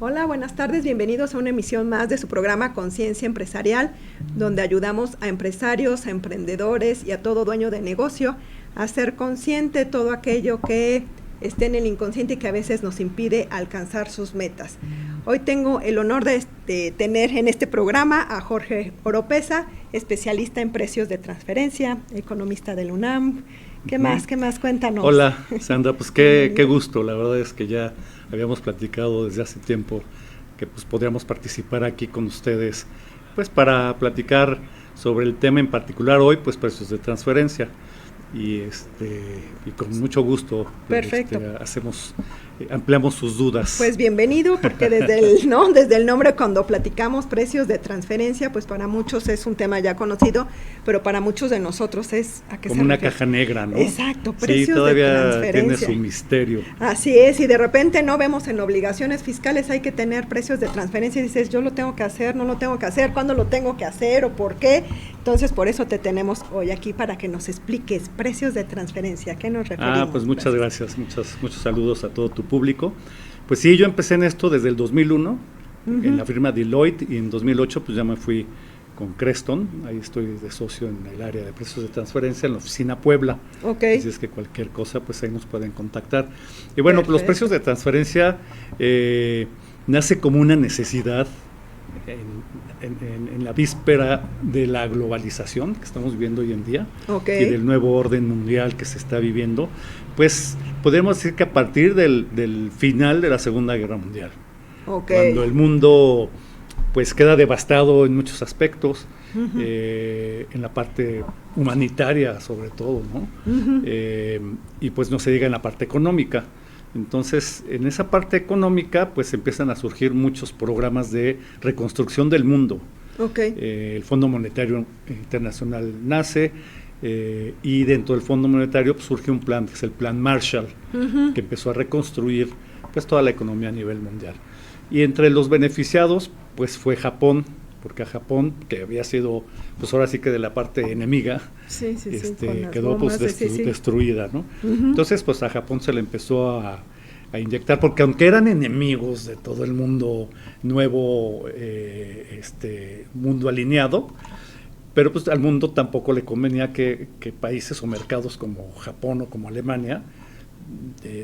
Hola, buenas tardes, bienvenidos a una emisión más de su programa Conciencia Empresarial, donde ayudamos a empresarios, a emprendedores y a todo dueño de negocio a ser consciente todo aquello que esté en el inconsciente y que a veces nos impide alcanzar sus metas. Hoy tengo el honor de tener en este programa a Jorge Oropeza, especialista en precios de transferencia, economista del UNAM. ¿Qué más? Cuéntanos. Hola, Sandra, pues qué gusto, la verdad es que ya habíamos platicado desde hace tiempo que pues podríamos participar aquí con ustedes, pues para platicar sobre el tema en particular hoy, pues precios de transferencia. Y con mucho gusto ampliamos sus dudas. Pues bienvenido, porque desde el nombre, cuando platicamos precios de transferencia, pues para muchos es un tema ya conocido, pero para muchos de nosotros es como una caja negra, ¿no? Exacto, precios sí, todavía de transferencia. Tiene su misterio. Así es, y de repente no vemos en obligaciones fiscales hay que tener precios de transferencia y dices, yo lo tengo que hacer, no lo tengo que hacer, ¿cuándo lo tengo que hacer o por qué? Entonces por eso te tenemos hoy aquí para que nos expliques precios de transferencia, ¿a qué nos referimos? Pues muchas gracias, muchos saludos a todo tu público. Pues sí, yo empecé en esto desde el 2001, en la firma Deloitte, y en 2008 pues ya me fui con Creston, ahí estoy de socio en el área de precios de transferencia en la oficina Puebla. Okay. Así es que cualquier cosa pues ahí nos pueden contactar. Y bueno, pues los precios de transferencia nace como una necesidad en la víspera de la globalización que estamos viviendo hoy en día, y del nuevo orden mundial que se está viviendo, pues podemos decir que a partir del final de la Segunda Guerra Mundial, cuando el mundo pues queda devastado en muchos aspectos, en la parte humanitaria sobre todo, ¿no? Y pues no se diga en la parte económica. Entonces, en esa parte económica, pues empiezan a surgir muchos programas de reconstrucción del mundo. El Fondo Monetario Internacional nace, y dentro del Fondo Monetario pues, surge un plan, que es el Plan Marshall, que empezó a reconstruir pues toda la economía a nivel mundial. Y entre los beneficiados, pues fue Japón, porque a Japón, que había sido, pues ahora sí que de la parte enemiga, quedó pues destruida, ¿no? Entonces, pues a Japón se le empezó a inyectar, porque aunque eran enemigos de todo el mundo nuevo, mundo alineado, pero pues al mundo tampoco le convenía que países o mercados como Japón o como Alemania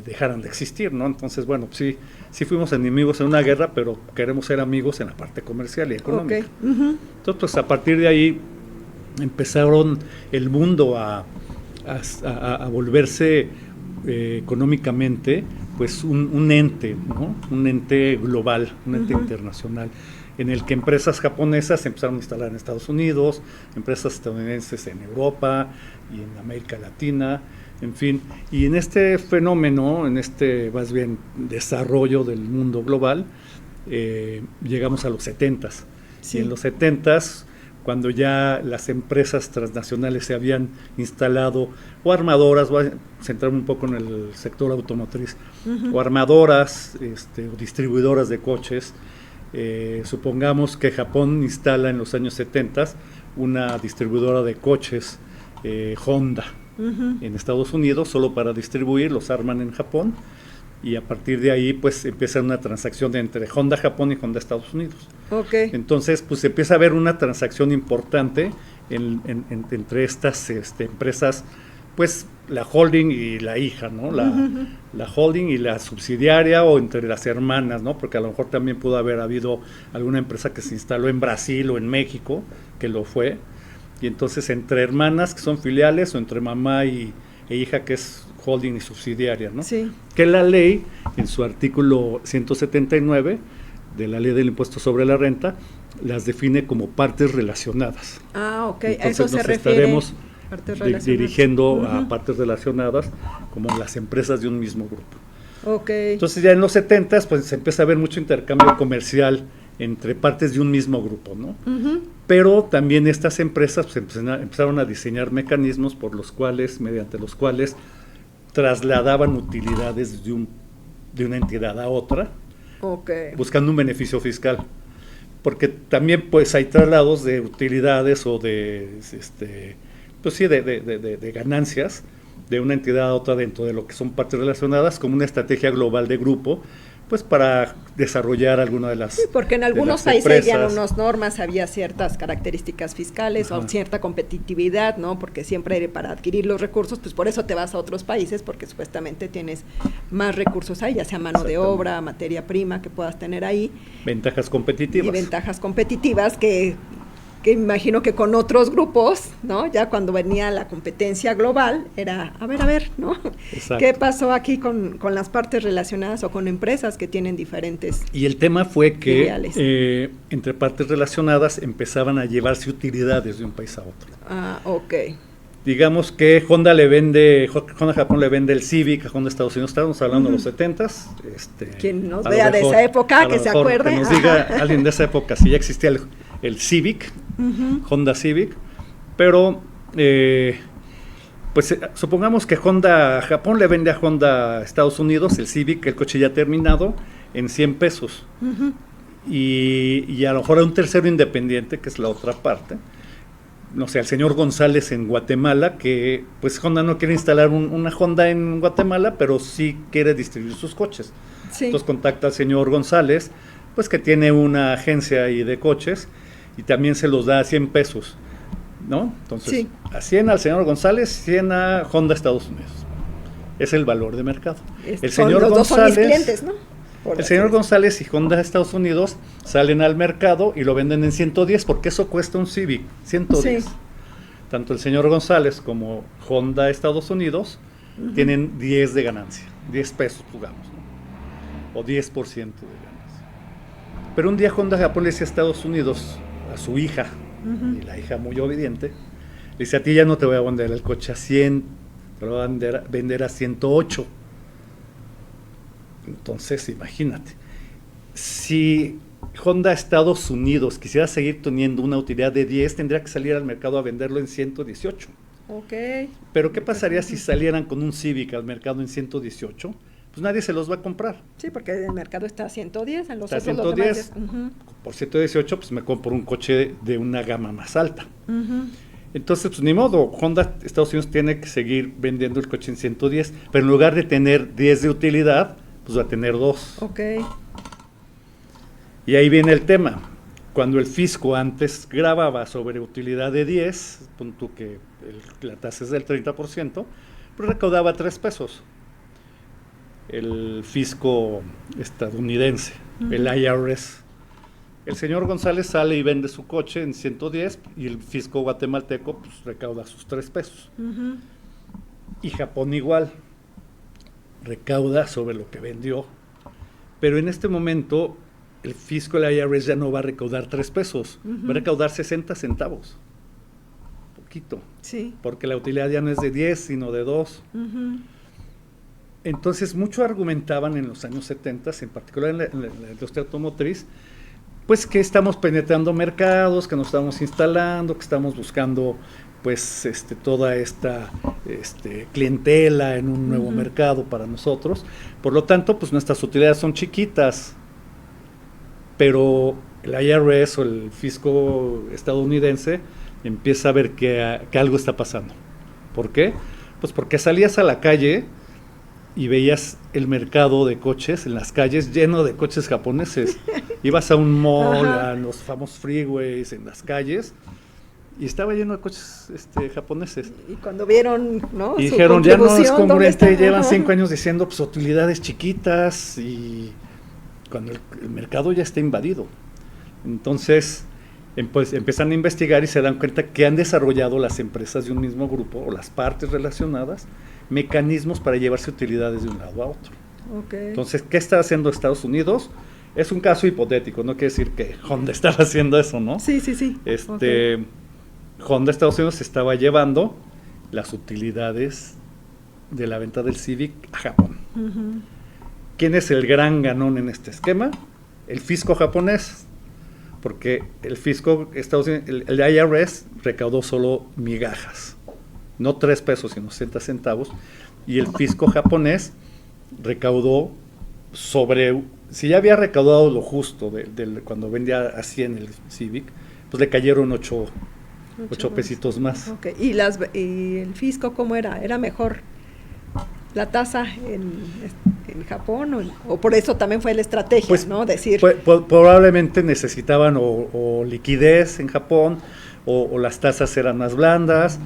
dejaran de existir, ¿no? Entonces, bueno, sí fuimos enemigos en una guerra, pero queremos ser amigos en la parte comercial y económica. Entonces, pues a partir de ahí empezaron el mundo a volverse económicamente, pues un ente, ¿no? Un ente global, un ente internacional, en el que empresas japonesas se empezaron a instalar en Estados Unidos, empresas estadounidenses en Europa y en América Latina, en fin, y en este fenómeno, más bien desarrollo del mundo global, llegamos a los 70s. Y en los 70s, cuando ya las empresas transnacionales se habían instalado, o armadoras, voy a centrarme un poco en el sector automotriz, o armadoras, o distribuidoras de coches, supongamos que Japón instala en los años 70 una distribuidora de coches Honda en Estados Unidos, solo para distribuir, los arman en Japón, y a partir de ahí pues empieza una transacción entre Honda Japón y Honda Estados Unidos. Entonces pues empieza a haber una transacción importante entre estas empresas, pues la holding y la hija, ¿no? La holding y la subsidiaria, o entre las hermanas, ¿no? Porque a lo mejor también pudo haber habido alguna empresa que se instaló en Brasil o en México, que lo fue, y entonces entre hermanas que son filiales, o entre mamá e hija, que es holding y subsidiaria, ¿no? Que la ley, en su artículo 179 de la ley del impuesto sobre la renta, las define como partes relacionadas. Entonces, a eso se refiere. Estaremos dirigiendo a partes relacionadas como las empresas de un mismo grupo. Entonces ya en los 70s pues se empieza a ver mucho intercambio comercial entre partes de un mismo grupo, ¿no? Pero también estas empresas pues, empezaron a diseñar mecanismos mediante los cuales trasladaban utilidades de una entidad a otra, buscando un beneficio fiscal, porque también pues hay traslados de utilidades o de ganancias de una entidad a otra dentro de lo que son partes relacionadas, como una estrategia global de grupo, pues para desarrollar alguna de las Sí, porque en algunos de las países había empresas. unas normas, había ciertas características fiscales o cierta competitividad, ¿no? Porque siempre para adquirir los recursos, pues por eso te vas a otros países, porque supuestamente tienes más recursos ahí, ya sea mano de obra, materia prima que puedas tener ahí. Ventajas competitivas. Y ventajas competitivas que imagino que con otros grupos, ¿no? Ya cuando venía la competencia global, era, a ver, ¿no? Exacto. ¿Qué pasó aquí con las partes relacionadas o con empresas que tienen diferentes? Y el tema fue que filiales? Entre partes relacionadas empezaban a llevarse utilidades de un país a otro. Ah, ok. Digamos que Honda Japón le vende el Civic a Honda Estados Unidos, estábamos hablando de los 70s. Quien nos vea de esa época, que se acuerde. Que nos diga alguien de esa época si ya existía el Civic, Honda Civic, pero pues supongamos que Honda Japón le vende a Honda Estados Unidos el Civic, el coche ya terminado, en 100 pesos. Y a lo mejor a un tercero independiente, que es la otra parte, no sé, al señor González en Guatemala, que pues Honda no quiere instalar una Honda en Guatemala, pero sí quiere distribuir sus coches. Sí. Entonces contacta al señor González, pues que tiene una agencia ahí de coches, y también se los da a 100 pesos, ¿no? Entonces, sí. A 100 al señor González, 100 a Honda Estados Unidos. Es el valor de mercado. El señor González, dos son mis clientes, ¿no? El señor González y Honda Estados Unidos salen al mercado y lo venden en 110, porque eso cuesta un Civic, 110. Sí. Tanto el señor González como Honda Estados Unidos tienen 10 de ganancia, 10 pesos, digamos, ¿no? O 10% de ganancia. Pero un día Honda Japón le dice a Estados Unidos, a su hija, y la hija muy obediente, le dice: a ti ya no te voy a vender el coche a 100, te lo voy a vender a 108. Entonces, imagínate, si Honda Estados Unidos quisiera seguir teniendo una utilidad de 10, tendría que salir al mercado a venderlo en 118. Ok. Pero ¿qué pasaría si salieran con un Civic al mercado en 118? Pues nadie se los va a comprar. Sí, porque el mercado está a 110, en los está otros 110. Por 118, pues me compro un coche de una gama más alta. Entonces, pues ni modo, Honda Estados Unidos tiene que seguir vendiendo el coche en 110, pero en lugar de tener 10 de utilidad, pues va a tener 2. Ok. Y ahí viene el tema. Cuando el fisco antes grababa sobre utilidad de 10, punto que la tasa es del 30%, pues recaudaba 3 pesos. El fisco estadounidense, el IRS. El señor González sale y vende su coche en 110 y el fisco guatemalteco pues recauda sus 3 pesos. Y Japón igual, recauda sobre lo que vendió. Pero en este momento el fisco, el IRS, ya no va a recaudar 3 pesos, va a recaudar 60 centavos. Poquito. Sí. Porque la utilidad ya no es de 10, sino de 2. Entonces, mucho argumentaban en los años 70, en particular en la industria automotriz, pues que estamos penetrando mercados, que nos estamos instalando, que estamos buscando pues toda esta clientela en un nuevo mercado para nosotros. Por lo tanto, pues nuestras utilidades son chiquitas, pero el IRS o el fisco estadounidense empieza a ver que algo está pasando. ¿Por qué? Pues porque salías a la calle y veías el mercado de coches en las calles lleno de coches japoneses. Ibas a un mall, a los famosos freeways en las calles, y estaba lleno de coches japoneses. Y cuando vieron, ¿no? Y dijeron, ya no es congruente, llevan 5 años diciendo pues utilidades chiquitas, y cuando el mercado ya está invadido. Entonces, pues empiezan a investigar y se dan cuenta que han desarrollado las empresas de un mismo grupo, o las partes relacionadas, mecanismos para llevarse utilidades de un lado a otro. Okay. Entonces, ¿qué está haciendo Estados Unidos? Es un caso hipotético, no quiere decir que Honda estaba haciendo eso, ¿no? Sí. Okay. Honda Estados Unidos estaba llevando las utilidades de la venta del Civic a Japón. ¿Quién es el gran ganón en este esquema? El fisco japonés, porque el fisco Estados Unidos, el IRS recaudó solo migajas, no 3 pesos, sino 60 centavos, y el fisco japonés recaudó sobre, si ya había recaudado lo justo cuando vendía a 100 el Civic, pues le cayeron 8 pesitos más. Okay. ¿Y el fisco cómo era? ¿Era mejor la tasa en Japón, o por eso también fue la estrategia, Pues, ¿no? Decir, probablemente necesitaban o liquidez en Japón, o las tasas eran más blandas,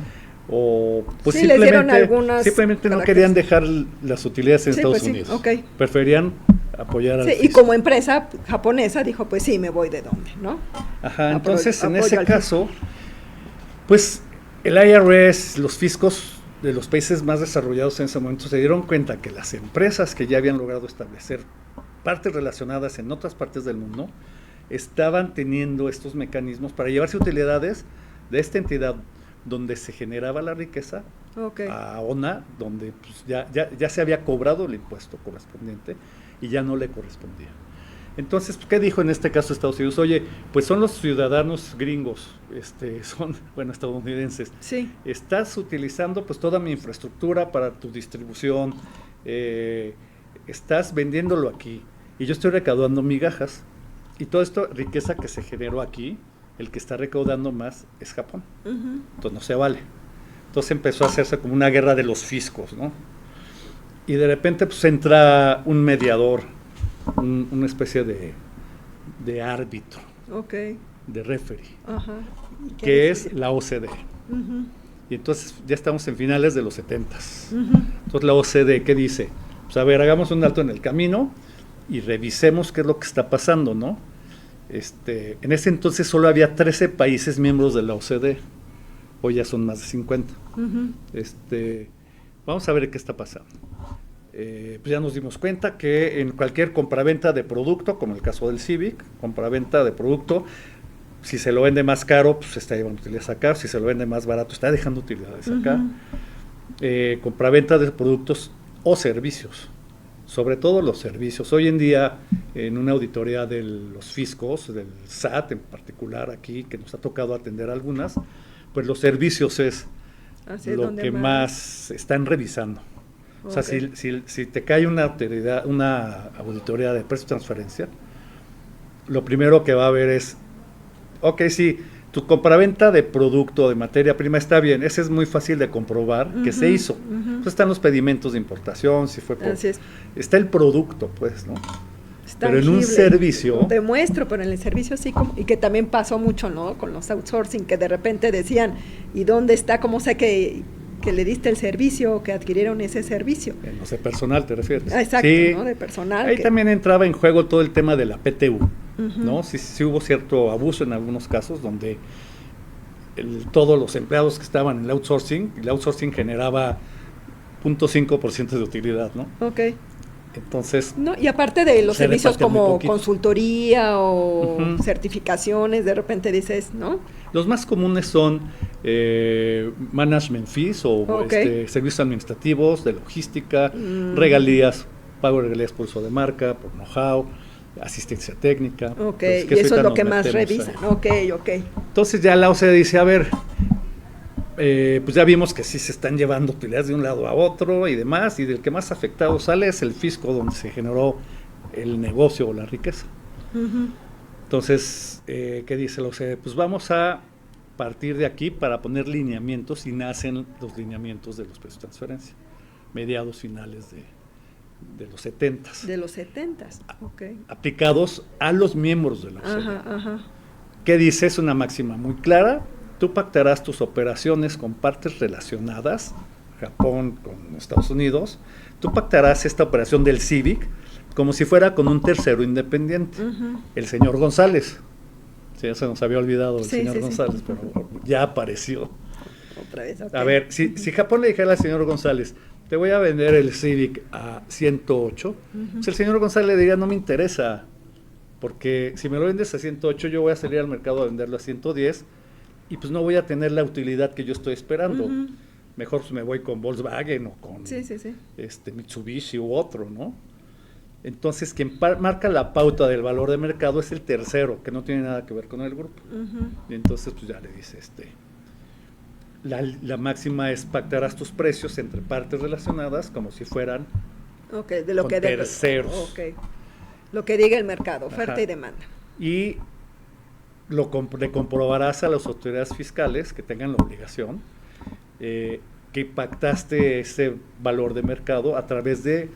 o pues sí, les dieron algunas simplemente no querían dejar las utilidades en Sí, Estados pues sí, Unidos. ok. Preferían apoyar al sí, y fisco. como empresa japonesa dijo, pues sí, me voy de dónde, ¿no? Ajá, entonces en apoyo ese al caso, pues el IRS, los fiscos de los países más desarrollados en ese momento se dieron cuenta que las empresas que ya habían logrado establecer partes relacionadas en otras partes del mundo estaban teniendo estos mecanismos para llevarse utilidades de esta entidad donde se generaba la riqueza Okay. a ONA, donde pues, ya se había cobrado el impuesto correspondiente y ya no le correspondía. Entonces, ¿qué dijo en este caso Estados Unidos? Oye, pues son los ciudadanos gringos, son, bueno, estadounidenses. Sí. Estás utilizando pues toda mi infraestructura para tu distribución, estás vendiéndolo aquí y yo estoy recaudando migajas. Y toda esta riqueza que se generó aquí, el que está recaudando más es Japón. Uh-huh. Entonces no se vale. Entonces empezó a hacerse como una guerra de los fiscos, ¿no? Y de repente pues entra un mediador, una especie de árbitro, Okay. de referee, Ajá. que es la OCDE. Uh-huh. Y entonces ya estamos en finales de los 70s. Uh-huh. Entonces la OCDE, ¿qué dice? Pues a ver, hagamos un alto en el camino y revisemos qué es lo que está pasando, ¿no? En ese entonces solo había 13 países miembros de la OCDE, hoy ya son más de 50. Uh-huh. Vamos a ver qué está pasando. Pues ya nos dimos cuenta que en cualquier compraventa de producto, como el caso del Civic, compraventa de producto, si se lo vende más caro, pues está llevando utilidades acá, si se lo vende más barato, está dejando utilidades acá. Uh-huh. Compraventa de productos o servicios, sobre todo los servicios. Hoy en día, en una auditoría de los fiscos, del SAT en particular aquí, que nos ha tocado atender algunas, pues los servicios es lo que más están revisando. Okay. O sea, si te cae una auditoría de precio de transferencia, lo primero que va a ver es, ok, sí, tu compraventa de producto, de materia prima está bien, ese es muy fácil de comprobar que se hizo. Entonces están los pedimentos de importación, si fue por... Está el producto, pues, ¿no? Pero en un servicio... Demuestro, pero en el servicio sí, y que también pasó mucho, ¿no? Con los outsourcing, que de repente decían, ¿y dónde está? ¿Cómo sé que le diste el servicio o que adquirieron ese servicio? No sé, personal te refieres. Exacto, sí, ¿no? De personal. Ahí también entraba en juego todo el tema de la PTU, ¿no? Sí hubo cierto abuso en algunos casos donde todos los empleados que estaban en el outsourcing generaba 0.5% de utilidad, ¿no? Ok. Entonces... No, y aparte de los servicios como consultoría o certificaciones, de repente dices, ¿no? Los más comunes son management fees o servicios administrativos, de logística, regalías, pago de regalías por uso de marca, por know-how, asistencia técnica. Ok, y eso es lo que más revisan. Ok. Entonces ya la OCDE dice, a ver, pues ya vimos que sí se están llevando utilidades de un lado a otro y demás, y del que más afectado sale es el fisco donde se generó el negocio o la riqueza. Entonces, ¿qué dice la OCDE? Pues vamos a partir de aquí para poner lineamientos, y nacen los lineamientos de los precios de transferencia, mediados finales de los 70s. De los 70s, ok. Aplicados a los miembros de la OCDE. ¿Qué dice? Es una máxima muy clara. Tú pactarás tus operaciones con partes relacionadas, Japón con Estados Unidos. Tú pactarás esta operación del Civic como si fuera con un tercero independiente, el señor González. Sí, ya se nos había olvidado el señor González, pero ya apareció. Otra vez, A ver, si Japón le dijera al señor González, te voy a vender el Civic a 108, pues el señor González le diría, no me interesa, porque si me lo vendes a 108, yo voy a salir al mercado a venderlo a 110, y pues no voy a tener la utilidad que yo estoy esperando. Mejor pues me voy con Volkswagen o con Mitsubishi u otro, ¿no? Entonces quien marca la pauta del valor de mercado es el tercero, que no tiene nada que ver con el grupo. Y entonces pues ya le dice, la máxima es pactarás tus precios entre partes relacionadas como si fueran de lo que terceros. Lo que diga el mercado, oferta y demanda. Y le comprobarás a las autoridades fiscales que tengan la obligación que pactaste ese valor de mercado a través de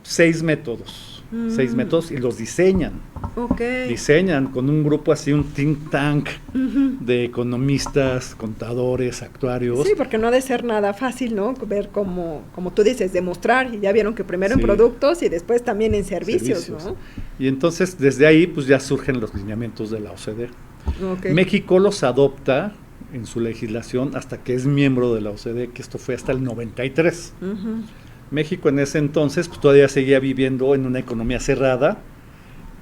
6 métodos, 6 métodos y los diseñan. Okay. Diseñan con un grupo así, un think tank de economistas, contadores, actuarios. Sí, porque no ha de ser nada fácil, ¿no? Ver como tú dices, demostrar, y ya vieron que primero en productos y después también en servicios, ¿no? Y entonces desde ahí pues ya surgen los lineamientos de la OCDE. Okay. México los adopta en su legislación hasta que es miembro de la OCDE, que esto fue hasta el 93. México en ese entonces pues, todavía seguía viviendo en una economía cerrada,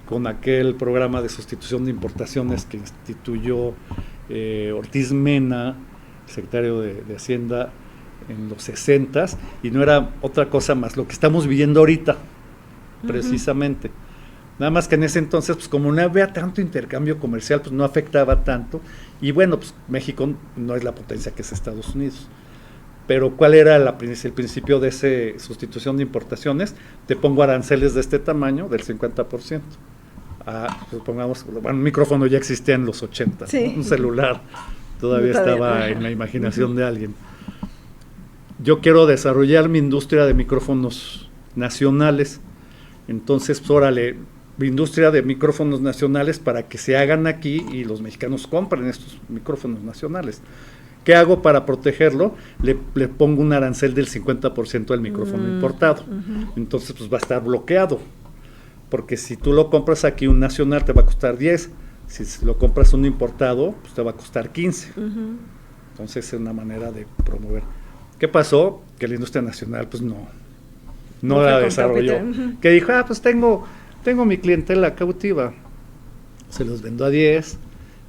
con aquel programa de sustitución de importaciones que instituyó Ortiz Mena, secretario de Hacienda, en los 60s, y no era otra cosa más lo que estamos viviendo ahorita, precisamente. Nada más que en ese entonces, pues como no había tanto intercambio comercial, pues no afectaba tanto, y bueno, pues México no es la potencia que es Estados Unidos. Pero ¿cuál era el principio de esa sustitución de importaciones? Te pongo aranceles de este tamaño, del 50%. Supongamos, bueno, un micrófono ya existía en los 80, sí. ¿no? Un celular todavía estaba en la imaginación de alguien. Yo quiero desarrollar mi industria de micrófonos nacionales, entonces, pues, órale, mi industria de micrófonos nacionales para que se hagan aquí y los mexicanos compren estos micrófonos nacionales. ¿Qué hago para protegerlo? Le pongo un arancel del 50% al micrófono importado. Entonces, pues va a estar bloqueado. Porque si tú lo compras aquí, un nacional te va a costar 10. Si lo compras un importado, pues te va a costar 15. Entonces, es una manera de promover. ¿Qué pasó? Que la industria nacional, pues no la desarrolló. Que dijo, pues tengo mi clientela cautiva. Se los vendo a 10.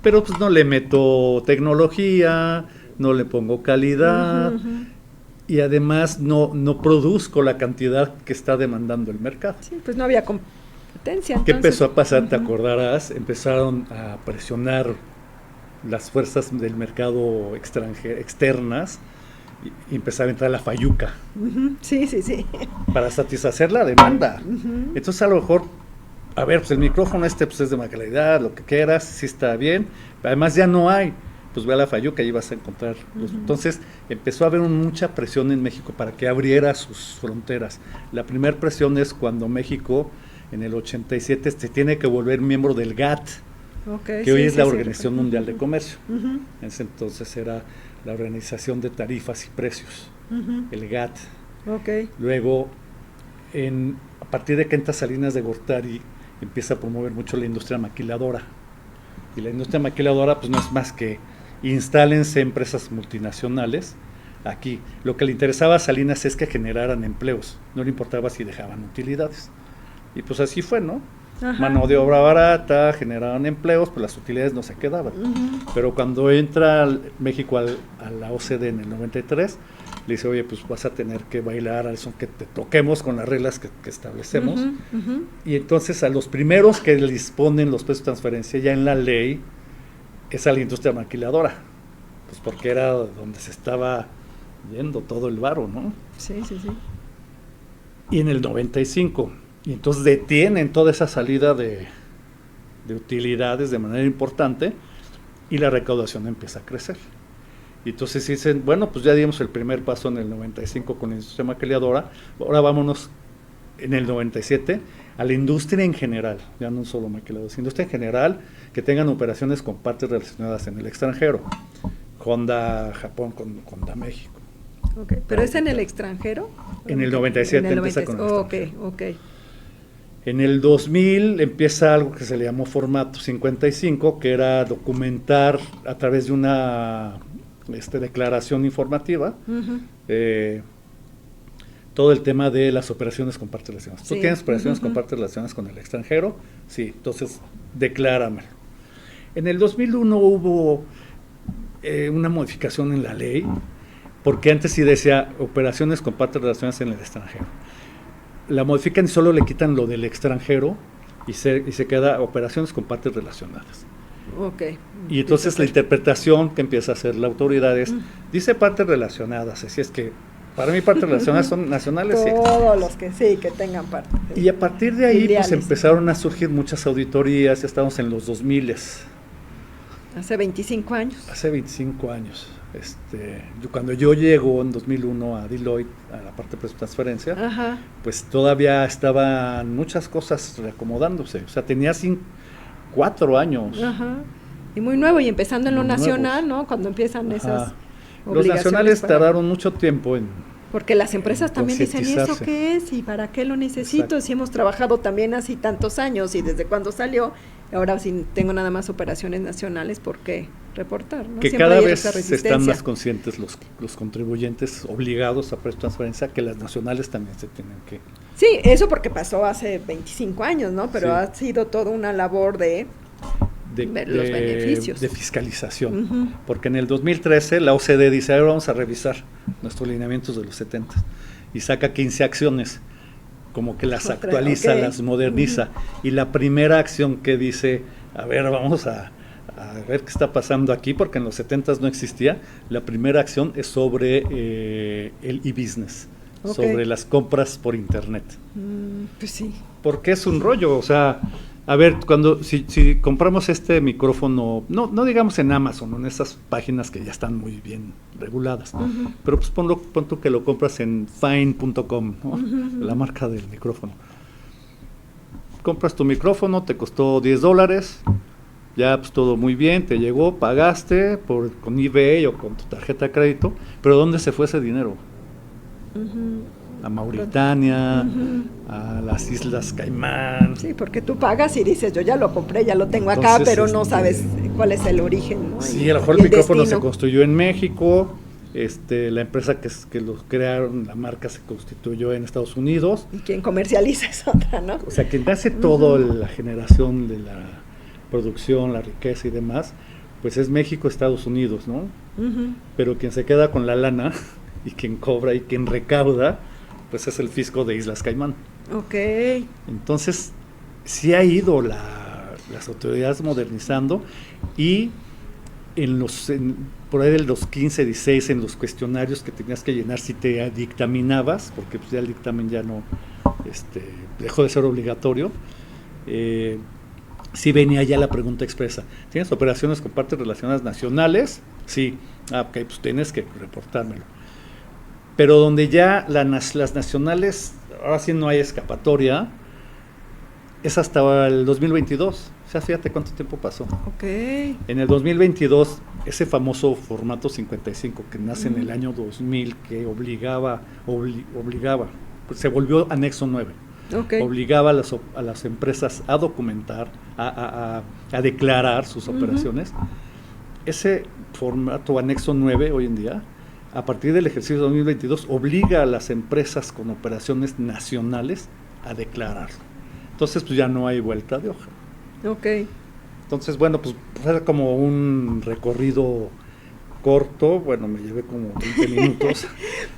Pero pues no le meto tecnología, no le pongo calidad y además no produzco la cantidad que está demandando el mercado. Sí, pues no había competencia. ¿Qué empezó a pasar? Te acordarás, empezaron a presionar las fuerzas del mercado externas y empezar a entrar la fayuca. Sí. Para satisfacer la demanda. Entonces a lo mejor, a ver, pues el micrófono pues es de mala calidad, lo que quieras, sí está bien, además ya no hay, pues ve a la fayuca y vas a encontrar. Entonces empezó a haber mucha presión en México para que abriera sus fronteras. La primera presión es cuando México en el 87 se tiene que volver miembro del GATT, que hoy es la Organización Mundial de Comercio. En ese entonces era la Organización de Tarifas y Precios, el GATT. Luego, a partir de que entra Salinas de Gortari, empieza a promover mucho la industria maquiladora. Y la industria maquiladora pues no es más que instálense empresas multinacionales aquí. Lo que le interesaba a Salinas es que generaran empleos, no le importaba si dejaban utilidades. Y pues así fue, ¿no? Mano de obra barata, generaban empleos, pues las utilidades no se quedaban. Pero cuando entra México a la OCDE en el 93, le dice, oye, pues vas a tener que bailar al son que te toquemos con las reglas que establecemos. Y entonces a los primeros que disponen los precios de transferencia ya en la ley es a la industria maquiladora, pues porque era donde se estaba yendo todo el varo, ¿no? Sí. Y en el 95, y entonces detienen toda esa salida de utilidades de manera importante y la recaudación empieza a crecer. Y entonces dicen, bueno, pues ya dimos el primer paso en el 95 con la industria maquiladora, ahora vámonos en el 97 a la industria en general, ya no solo maquiladores, industria en general, que tengan operaciones con partes relacionadas en el extranjero, Honda Japón con Honda México. ¿Pero es en el extranjero? En el 97 empieza con el extranjero. Okay. En el 2000 empieza algo que se le llamó formato 55, que era documentar a través de una declaración informativa todo el tema de las operaciones con partes relacionadas. ¿Tú tienes operaciones con partes relacionadas con el extranjero? Sí, entonces decláramelo. En el 2001 hubo una modificación en la ley, porque antes sí decía operaciones con partes relacionadas en el extranjero. La modifican y solo le quitan lo del extranjero y se queda operaciones con partes relacionadas. Y entonces la interpretación que empieza a hacer la autoridad es, dice partes relacionadas, así es que para mí partes relacionadas son nacionales. Todos los que que tengan partes. Y a partir de ahí pues empezaron a surgir muchas auditorías, ya estamos en los 2000. Hace 25 años. Hace 25 años. Cuando yo llego en 2001 a Deloitte, a la parte de transferencia, Ajá. pues todavía estaban muchas cosas reacomodándose. O sea, tenía 4 años. Ajá. Y muy nuevo, y empezando en lo Muy nacional, nuevos. ¿no? Cuando empiezan esas Los obligaciones nacionales para- tardaron mucho tiempo en... Porque las empresas también dicen, ¿y eso concientizarse. qué es? ¿Y para qué lo necesito? Exacto. Si hemos trabajado también así tantos años, y desde cuándo salió, ahora si tengo nada más operaciones nacionales, ¿por qué reportar? ¿no? Que Siempre cada hay vez esa se están resistencia. más conscientes los contribuyentes obligados a prestar transferencia, que las nacionales también se tienen que... Sí, eso porque pasó hace 25 años, ¿no? Pero Sí. ha sido toda una labor de ver los beneficios. de fiscalización. Ujú. Porque en el 2013 la OCDE dice, ahora vamos a revisar nuestros lineamientos de los 70 y saca 15 acciones, como que las actualiza, Ok. las moderniza. Y la primera acción que dice, a ver, vamos a ver qué está pasando aquí, porque en los 70 no existía, la primera acción es sobre el e-business, Ok. sobre las compras por internet. Pues sí. Porque es un rollo, o sea, a ver, si compramos este micrófono, no digamos en Amazon, o en esas páginas que ya están muy bien reguladas, Ujú. pero pues pon tú que lo compras en fine.com, ¿no? Ujú. La marca del micrófono. Compras tu micrófono, te costó $10, ya pues todo muy bien, te llegó, pagaste con eBay o con tu tarjeta de crédito, pero ¿dónde se fue ese dinero? Ujú. A Mauritania, Ujú. a las Islas Caimán. Sí, porque tú pagas y dices, yo ya lo compré, ya lo tengo acá, Entonces, pero no sabes cuál es el origen, ¿no? Sí, Y- a lo mejor y el micrófono se destino. construyó en México, la empresa que lo crearon, la marca se constituyó en Estados Unidos. Y quien comercializa es otra, ¿no? O sea, quien hace todo la generación de la producción, la riqueza y demás, pues es México, Estados Unidos, ¿no? Ujú. Pero quien se queda con la lana y quien cobra y quien recauda, pues es el fisco de Islas Caimán. Ok. Entonces, sí ha ido las autoridades modernizando y por ahí de los 15, 16, en los cuestionarios que tenías que llenar si te dictaminabas, porque pues ya el dictamen ya no dejó de ser obligatorio, sí venía ya la pregunta expresa. ¿Tienes operaciones con partes relacionadas nacionales? Sí. Ok, pues tienes que reportármelo. Pero donde ya las nacionales, ahora sí no hay escapatoria, es hasta el 2022. O sea, fíjate cuánto tiempo pasó. Ok. En el 2022, ese famoso formato 55 que nace en el año 2000, que obligaba, pues se volvió anexo 9. Ok. Obligaba a las empresas a documentar, a declarar sus operaciones. Ese formato anexo 9 hoy en día, a partir del ejercicio 2022, obliga a las empresas con operaciones nacionales a declararlo. Entonces, pues ya no hay vuelta de hoja. Ok. Entonces, bueno, pues fue como un recorrido corto, bueno, me llevé como 20 minutos.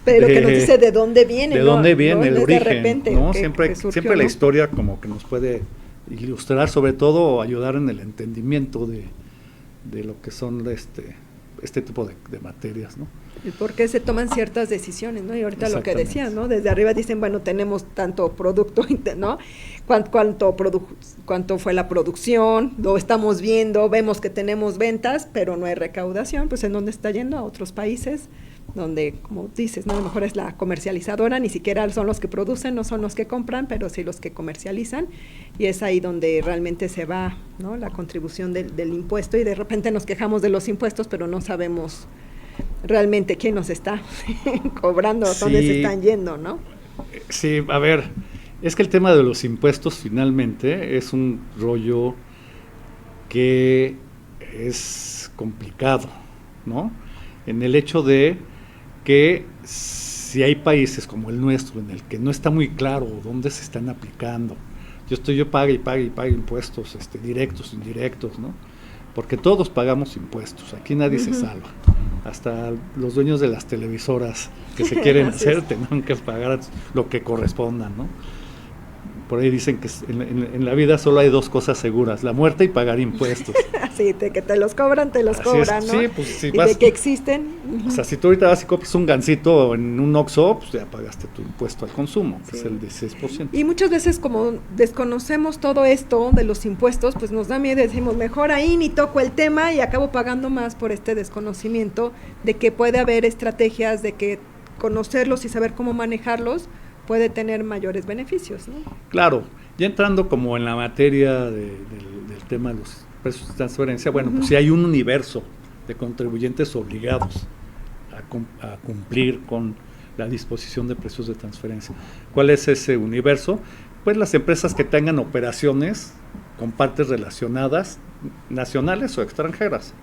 Pero que nos dice de dónde viene, de ¿no? dónde viene el No es origen, de repente, ¿no? que Siempre surgió, la ¿no? historia como que nos puede ilustrar, sobre todo ayudar en el entendimiento de lo que son este tipo de materias, ¿no? El por qué se toman ciertas decisiones, ¿no? Y ahorita lo que Exactamente. decías, ¿no? Desde arriba dicen, bueno, tenemos tanto producto, ¿no? Cuánto fue la producción, lo estamos viendo, vemos que tenemos ventas, pero no hay recaudación, pues ¿en dónde está yendo? A otros países, donde, como dices, ¿no? A lo mejor es la comercializadora, ni siquiera son los que producen, no son los que compran, pero sí los que comercializan, y es ahí donde realmente se va, ¿no? La contribución del impuesto, y de repente nos quejamos de los impuestos, pero no sabemos realmente quién nos está cobrando, dónde se están yendo, ¿no? Sí, a ver, es que el tema de los impuestos finalmente es un rollo que es complicado, ¿no? En el hecho de que si hay países como el nuestro en el que no está muy claro dónde se están aplicando, yo pague y pague impuestos directos, indirectos, ¿no? Porque todos pagamos impuestos, aquí nadie se salva. Hasta los dueños de las televisoras que se quieren hacer tendrán que pagar lo que corresponda, ¿no? por ahí dicen que en la vida solo hay dos cosas seguras, la muerte y pagar impuestos. Sí, que te los cobran, te los cobran, ¿no? Sí, pues si y vas, de que existen. O sea, si tú ahorita vas y compras un gansito en un Oxxo, pues ya pagaste tu impuesto al consumo, que es el 16%. Y muchas veces como desconocemos todo esto de los impuestos, pues nos da miedo y decimos, mejor ahí ni toco el tema y acabo pagando más por este desconocimiento de que puede haber estrategias, de que conocerlos y saber cómo manejarlos puede tener mayores beneficios, ¿no? Claro, ya entrando como en la materia del tema de los precios de transferencia, bueno, pues sí hay un universo de contribuyentes obligados a cumplir con la disposición de precios de transferencia. ¿Cuál es ese universo? Pues las empresas que tengan operaciones con partes relacionadas, nacionales o extranjeras.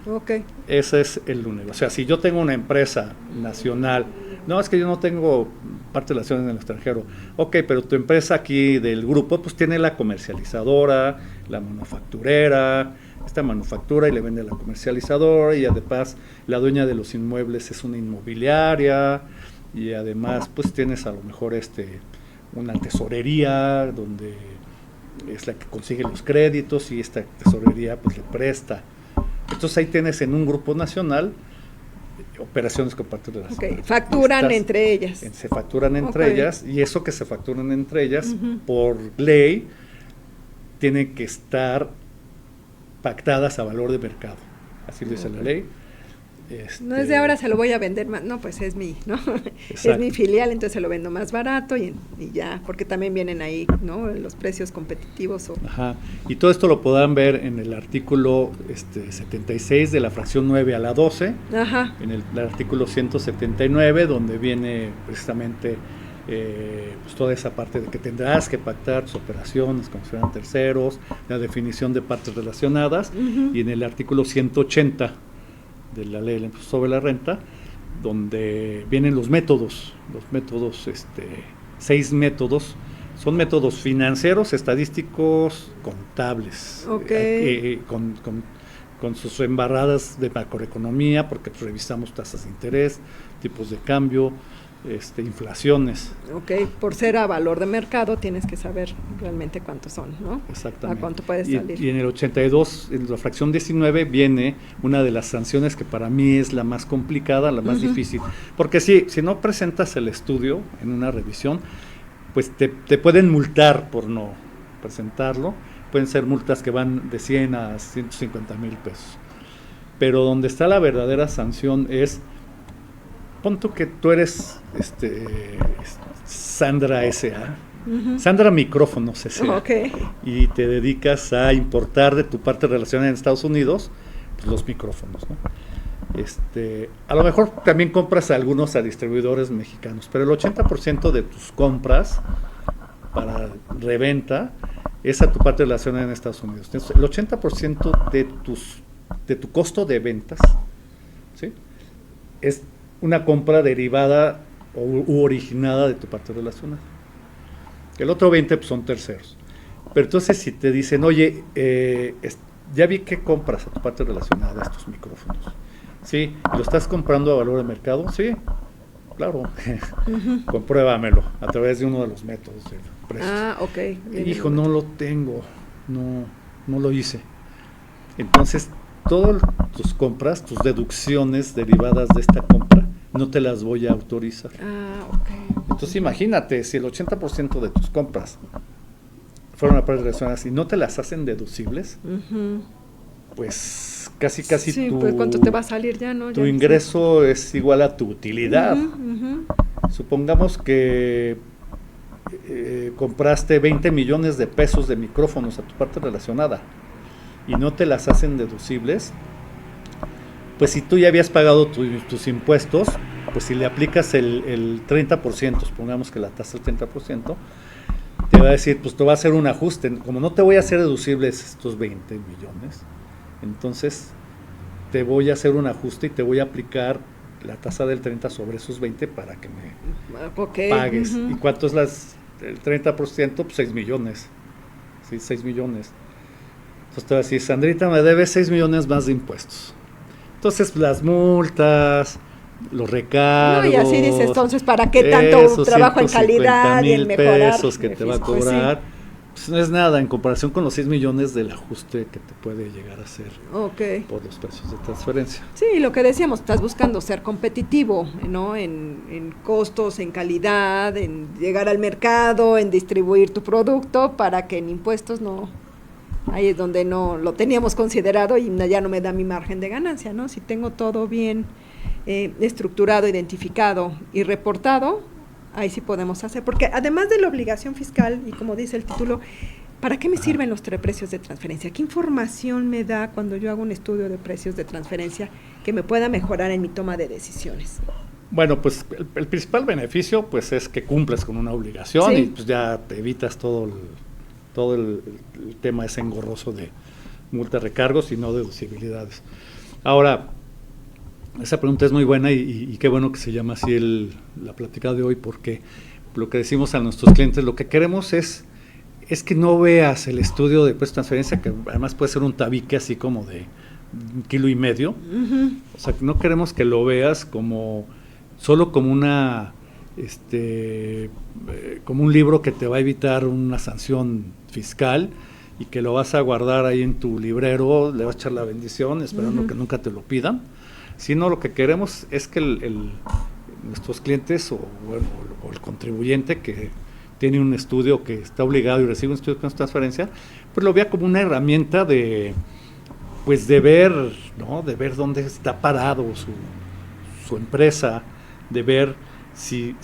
Okay. Ese es el universo. O sea, si yo tengo una empresa nacional, no, es que yo no tengo parte de relaciones en el extranjero. Ok, pero tu empresa aquí del grupo, pues tiene la comercializadora, la manufacturera, esta manufactura y le vende a la comercializadora, y además la dueña de los inmuebles es una inmobiliaria, y además pues tienes a lo mejor una tesorería donde es la que consigue los créditos y esta tesorería pues le presta. Entonces ahí tienes en un grupo nacional operaciones con partes relacionadas. Okay. Facturan entre ellas. Se facturan entre ellas, y eso que se facturan entre ellas, por ley, tienen que estar pactadas a valor de mercado. Así lo dice la ley. No es de ahora se lo voy a vender más, no, pues es mi, ¿no? Es mi filial, entonces se lo vendo más barato y ya, porque también vienen ahí, ¿no? Los precios competitivos. Ajá, y todo esto lo podrán ver en el artículo 76 de la fracción 9 a la 12, ajá, en el artículo 179, donde viene precisamente pues toda esa parte de que tendrás que pactar tus operaciones como si fueran terceros, la definición de partes relacionadas, y en el artículo 180 de la ley del impuesto sobre la renta, donde vienen los métodos, 6 métodos, son métodos financieros, estadísticos, contables, con sus embarradas de macroeconomía, porque pues, revisamos tasas de interés, tipos de cambio, inflaciones. Ok, por ser a valor de mercado tienes que saber realmente cuántos son, ¿no? Exactamente. A cuánto puedes salir. Y en el 82, en la fracción 19, viene una de las sanciones que para mí es la más complicada, la más difícil, porque si no presentas el estudio en una revisión, pues te pueden multar por no presentarlo, pueden ser multas que van de 100 a 150,000 pesos, pero donde está la verdadera sanción es, pon tú que tú eres Sandra S.A., Sandra Micrófonos S.A., y te dedicas a importar de tu parte relacionada en Estados Unidos pues, los micrófonos, ¿no? A lo mejor también compras a algunos a distribuidores mexicanos, pero el 80% de tus compras para reventa es a tu parte relacionada en Estados Unidos. Entonces, el 80% de tu costo de ventas, ¿sí?, es una compra derivada u originada de tu parte relacionada. El otro 20% pues, son terceros. Pero entonces si te dicen, oye, ya vi que compras a tu parte relacionada estos micrófonos, ¿sí? ¿Lo estás comprando a valor de mercado? Sí, claro. Compruébamelo a través de uno de los métodos de precios. Ah, ok. Hijo, no lo tengo, no lo hice. Entonces, todas tus compras, tus deducciones derivadas de esta compra, no te las voy a autorizar. Ah, ok. Entonces imagínate, si el 80% de tus compras fueron a partes relacionadas y no te las hacen deducibles, pues casi sí, pues ¿cuánto te va a salir ya, no? Tu ya ingreso es igual a tu utilidad. Supongamos que compraste 20 millones de pesos de micrófonos a tu parte relacionada y no te las hacen deducibles, pues si tú ya habías pagado tus impuestos, pues si le aplicas el 30%, supongamos que la tasa es el 30%, te va a decir, pues te va a hacer un ajuste, como no te voy a hacer deducibles estos 20 millones, entonces te voy a hacer un ajuste y te voy a aplicar la tasa del 30 sobre esos 20 para que me pagues. ¿Y cuánto es el 30%? Pues 6 millones. Sí, 6 millones. Entonces te va a decir, Sandrita, me debes 6 millones más de impuestos. Entonces las multas, los recargos. No, y así dices, entonces, ¿para qué tanto trabajo en calidad y en mejorar? Pesos que te va a cobrar. Pues no es nada en comparación con los 6 millones del ajuste que te puede llegar a hacer por los precios de transferencia. Sí, lo que decíamos, estás buscando ser competitivo, ¿no? En costos, en calidad, en llegar al mercado, en distribuir tu producto para que en impuestos no... Ahí es donde no lo teníamos considerado y ya no me da mi margen de ganancia, ¿no? Si tengo todo bien estructurado, identificado y reportado, ahí sí podemos hacer, porque además de la obligación fiscal, y como dice el título, ¿para qué me sirven los precios de transferencia? ¿Qué información me da cuando yo hago un estudio de precios de transferencia que me pueda mejorar en mi toma de decisiones? Bueno, pues el principal beneficio pues es que cumples con una obligación y pues ya te evitas todo el tema ese engorroso de multas, recargos y no deducibilidades. Ahora, esa pregunta es muy buena y qué bueno que se llama así la plática de hoy, porque lo que decimos a nuestros clientes, lo que queremos es que no veas el estudio de precios de transferencia, que además puede ser un tabique así como de 1,5 kilos. O sea, no queremos que lo veas solo como como un libro que te va a evitar una sanción fiscal y que lo vas a guardar ahí en tu librero, le vas a echar la bendición esperando que nunca te lo pidan, sino lo que queremos es que nuestros clientes o el contribuyente que tiene un estudio que está obligado y recibe un estudio de transferencia, pues lo vea como una herramienta de ver, ¿no? De ver dónde está parado su empresa, de ver si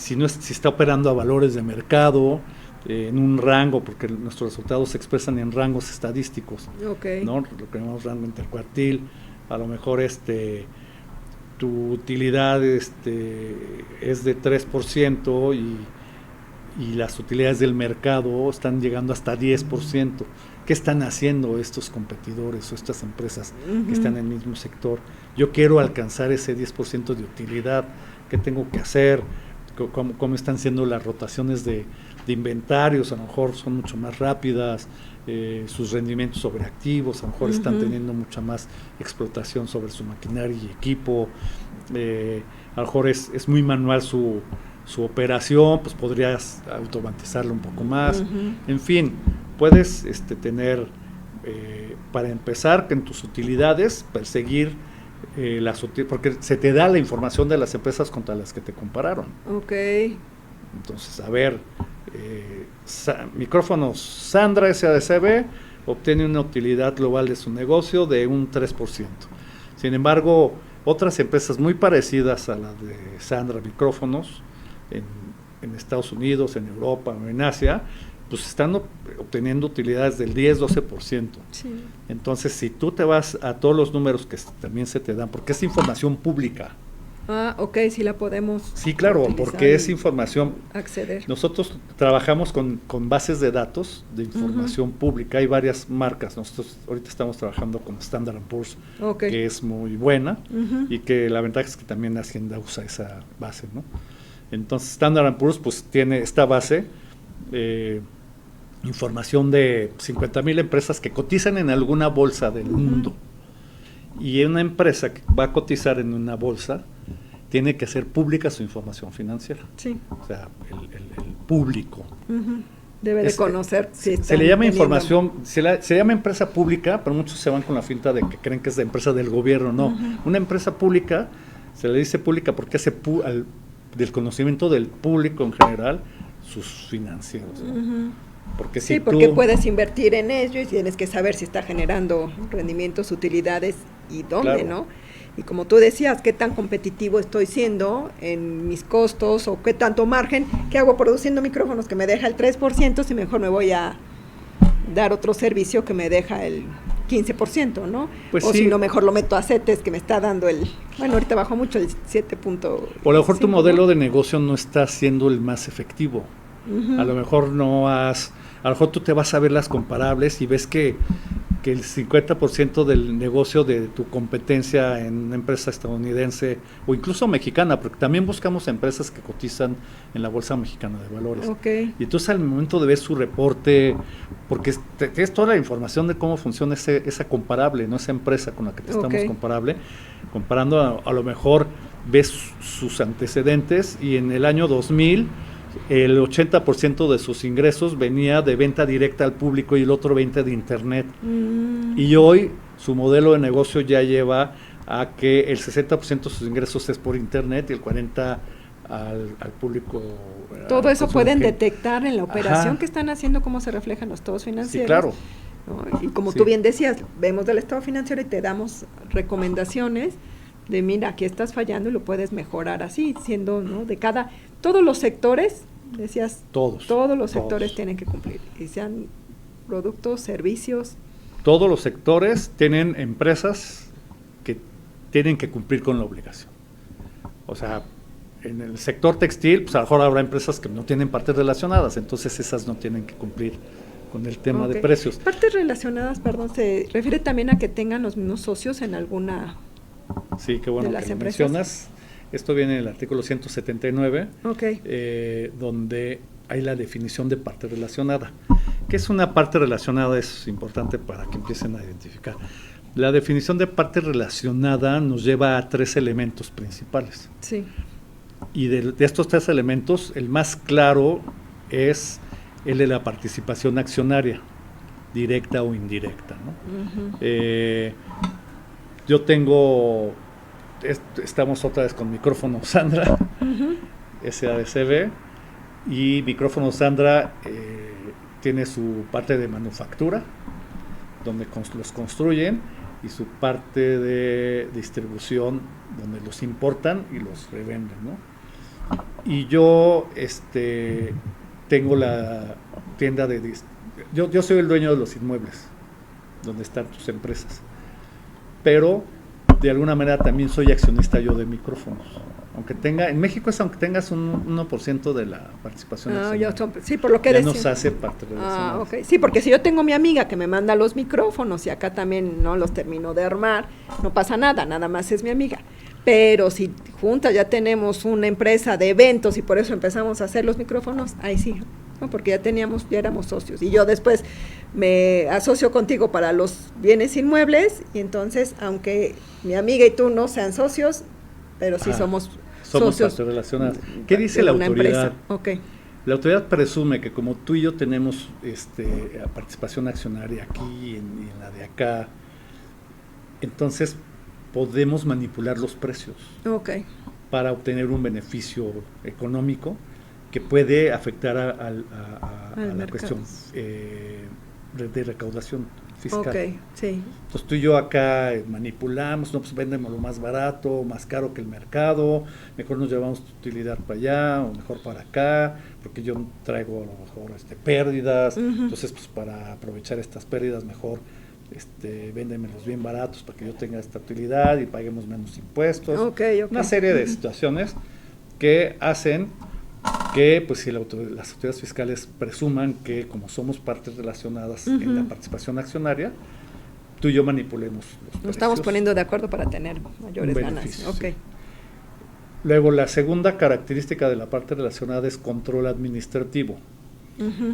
está operando a valores de mercado, en un rango, porque nuestros resultados se expresan en rangos estadísticos, ¿no? Lo que llamamos rango intercuartil. A lo mejor tu utilidad es de 3% y las utilidades del mercado están llegando hasta 10%. ¿Qué están haciendo estos competidores o estas empresas que están en el mismo sector? Yo quiero alcanzar ese 10% de utilidad. ¿Qué tengo que hacer? ¿Cómo están siendo las rotaciones de inventarios? A lo mejor son mucho más rápidas, sus rendimientos sobre activos, a lo mejor están teniendo mucha más explotación sobre su maquinaria y equipo, a lo mejor es muy manual su operación, pues podrías automatizarlo un poco más. En fin, puedes tener, para empezar, que en tus utilidades perseguir porque se te da la información de las empresas contra las que te compararon. Entonces, a ver, micrófonos Sandra SADCB obtiene una utilidad global de su negocio de un 3%. Sin embargo, otras empresas muy parecidas a las de Sandra Micrófonos en Estados Unidos, en Europa o en Asia, pues están obteniendo utilidades del 10-12%. Sí. Entonces, si tú te vas a todos los números que también se te dan, porque es información pública. Sí la podemos. Sí, claro, porque es información. Acceder. Nosotros trabajamos con bases de datos de información pública. Hay varias marcas. Nosotros ahorita estamos trabajando con Standard & Poor's, que es muy buena y que la ventaja es que también Hacienda usa esa base, ¿no? Entonces, Standard & Poor's pues tiene esta base, información de 50,000 empresas que cotizan en alguna bolsa del mundo. Y una empresa que va a cotizar en una bolsa tiene que hacer pública su información financiera. Sí. O sea, el público. Debe de conocer. Se le llama información, se llama empresa pública, pero muchos se van con la finta de que creen que es de empresa del gobierno. No, una empresa pública se le dice pública porque hace del conocimiento del público en general sus financieros, ¿no? Porque porque puedes invertir en ello y tienes que saber si está generando rendimientos, utilidades y dónde, ¿no? Y como tú decías, qué tan competitivo estoy siendo en mis costos o qué tanto margen, qué hago produciendo micrófonos que me deja el 3%, si mejor me voy a dar otro servicio que me deja el 15%, ¿no? Pues o si no, mejor lo meto a CETES que me está dando ahorita bajó mucho el 7.5. O a lo mejor tu modelo de negocio no está siendo el más efectivo. A lo mejor a lo mejor tú te vas a ver las comparables y ves que el 50% del negocio de tu competencia en una empresa estadounidense o incluso mexicana, porque también buscamos empresas que cotizan en la Bolsa Mexicana de Valores. Y entonces al momento de ver su reporte, porque tienes toda la información de cómo funciona esa comparable, no esa empresa con la que te estamos comparando, a lo mejor ves sus antecedentes y en el año 2000 el 80% de sus ingresos venía de venta directa al público y el otro venta de internet. Y hoy su modelo de negocio ya lleva a que el 60% de sus ingresos es por internet y el 40% al público. Todo eso pueden detectar en la operación que están haciendo, cómo se reflejan los estados financieros. Sí, claro. ¿No? Y como tú bien decías, vemos del estado financiero y te damos recomendaciones de mira, aquí estás fallando y lo puedes mejorar así, siendo, ¿no? De todos los sectores, decías, todos los sectores tienen que cumplir, y sean productos, servicios. Todos los sectores tienen empresas que tienen que cumplir con la obligación. O sea, en el sector textil, pues a lo mejor habrá empresas que no tienen partes relacionadas, entonces esas no tienen que cumplir con el tema de precios. Partes relacionadas, perdón, se refiere también a que tengan los mismos socios en alguna sí, qué bueno de las que lo empresas. Mencionas. Esto viene en el artículo 179, donde hay la definición de parte relacionada. ¿Qué es una parte relacionada? Es importante para que empiecen a identificar. La definición de parte relacionada nos lleva a 3 elementos principales. Sí. Y de estos 3 elementos, el más claro es el de la participación accionaria, directa o indirecta, ¿no? Yo tengo, estamos otra vez con Micrófono Sandra, SADCB, y Micrófono Sandra tiene su parte de manufactura, donde los construyen, y su parte de distribución, donde los importan y los revenden, ¿no? Y yo tengo la tienda yo soy el dueño de los inmuebles donde están tus empresas, pero de alguna manera también soy accionista yo de Micrófonos, aunque en México aunque tengas un 1% de la participación sí, por lo que ya decía. nos hace parte relacionada. Okay. Sí, porque si yo tengo mi amiga que me manda los micrófonos y acá también no los termino de armar, no pasa nada más es mi amiga. Pero si juntas ya tenemos una empresa de eventos y por eso empezamos a hacer los micrófonos, ahí sí, ¿no? Porque ya éramos socios. Y yo después me asocio contigo para los bienes inmuebles, y entonces, aunque mi amiga y tú no sean socios, pero sí somos socios relacionados. ¿Qué dice la autoridad? Okay. La autoridad presume que como tú y yo tenemos participación accionaria aquí y en la de acá, entonces podemos manipular los precios para obtener un beneficio económico que puede afectar a la cuestión de recaudación fiscal. Sí. Entonces tú y yo acá manipulamos, no, pues vendemos lo más barato, más caro que el mercado, mejor nos llevamos tu utilidad para allá o mejor para acá, porque yo traigo a lo mejor pérdidas, entonces pues para aprovechar estas pérdidas mejor véndemelos bien baratos para que yo tenga esta utilidad y paguemos menos impuestos. Una serie de situaciones que hacen que pues si las autoridades fiscales presuman que como somos partes relacionadas en la participación accionaria, tú y yo manipulemos los precios. Nos estamos poniendo de acuerdo para tener mayores ganancias. Sí. Luego, la segunda característica de la parte relacionada es control administrativo.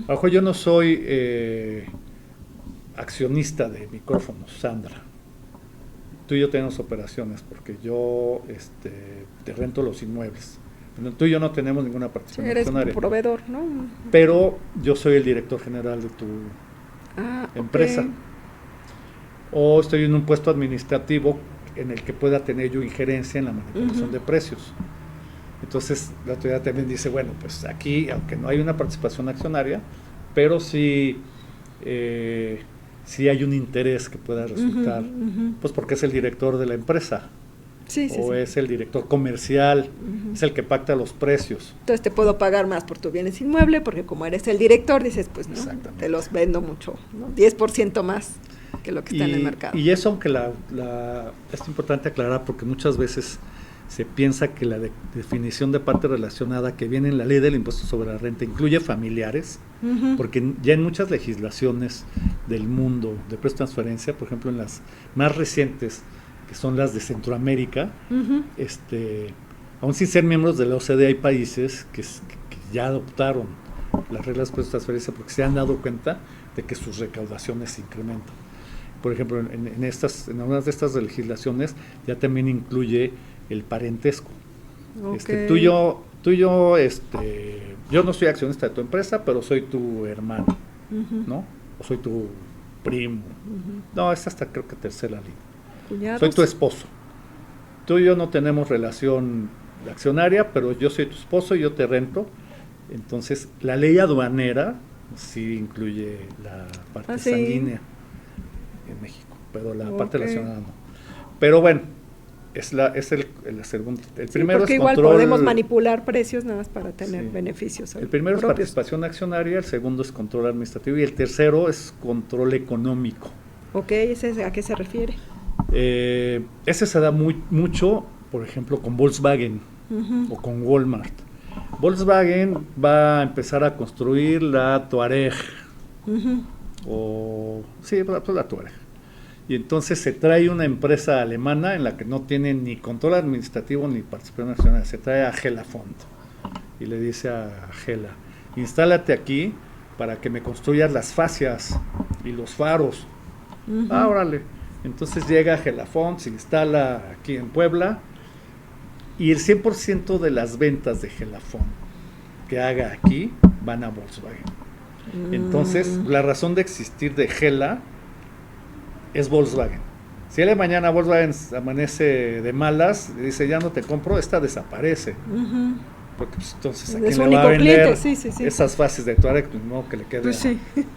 Ojo, yo no soy accionista de Micrófonos, Sandra. Tú y yo tenemos operaciones porque yo te rento los inmuebles. Tú y yo no tenemos ninguna participación accionaria. Eres tu proveedor, ¿no? Pero yo soy el director general de tu empresa. O estoy en un puesto administrativo en el que pueda tener yo injerencia en la manipulación de precios. Entonces la autoridad también dice, bueno, pues aquí, aunque no hay una participación accionaria, pero sí hay un interés que pueda resultar, pues porque es el director de la empresa. Es el director comercial, es el que pacta los precios. Entonces te puedo pagar más por tu bienes inmueble, porque como eres el director, dices, pues no, te los vendo mucho, ¿no? 10% más que lo que está en el mercado. Y eso, aunque es importante aclarar, porque muchas veces se piensa que la definición de parte relacionada que viene en la ley del impuesto sobre la renta incluye familiares, porque ya en muchas legislaciones del mundo de precio de transferencia, por ejemplo en las más recientes, que son las de Centroamérica, aún sin ser miembros de la OCDE, hay países que ya adoptaron las reglas de precio de transferencia porque se han dado cuenta de que sus recaudaciones se incrementan. Por ejemplo, en algunas de estas legislaciones ya también incluye el parentesco. Okay. Tú y yo, yo no soy accionista de tu empresa, pero soy tu hermano, ¿no? O soy tu primo. No, es hasta creo que tercera línea. ¿Cuñados? Soy tu esposo. Tú y yo no tenemos relación accionaria, pero yo soy tu esposo y yo te rento. Entonces, la ley aduanera sí incluye la parte sanguínea en México, pero la parte relacionada no. Pero bueno, es el segundo. El primero porque es igual control, podemos manipular precios nada más para tener beneficios. El primero es participación accionaria, el segundo es control administrativo y el tercero es control económico. Ok, ¿ese a qué se refiere? Ese se da mucho, por ejemplo, con Volkswagen o con Walmart. Volkswagen va a empezar a construir la Touareg, la Touareg. Y entonces se trae una empresa alemana en la que no tiene ni control administrativo ni participación accionaria. Se trae a Gelafond y le dice a Gela, instálate aquí para que me construyas las fascias y los faros. Órale. Entonces llega Gelafond, se instala aquí en Puebla y el 100% de las ventas de Gelafond que haga aquí van a Volkswagen. Entonces, la razón de existir de Gela es Volkswagen. Si el de mañana Volkswagen amanece de malas y dice ya no te compro, esta desaparece. Porque pues, entonces a quién le va a vender esas fases de Touareg, pues, no que le quede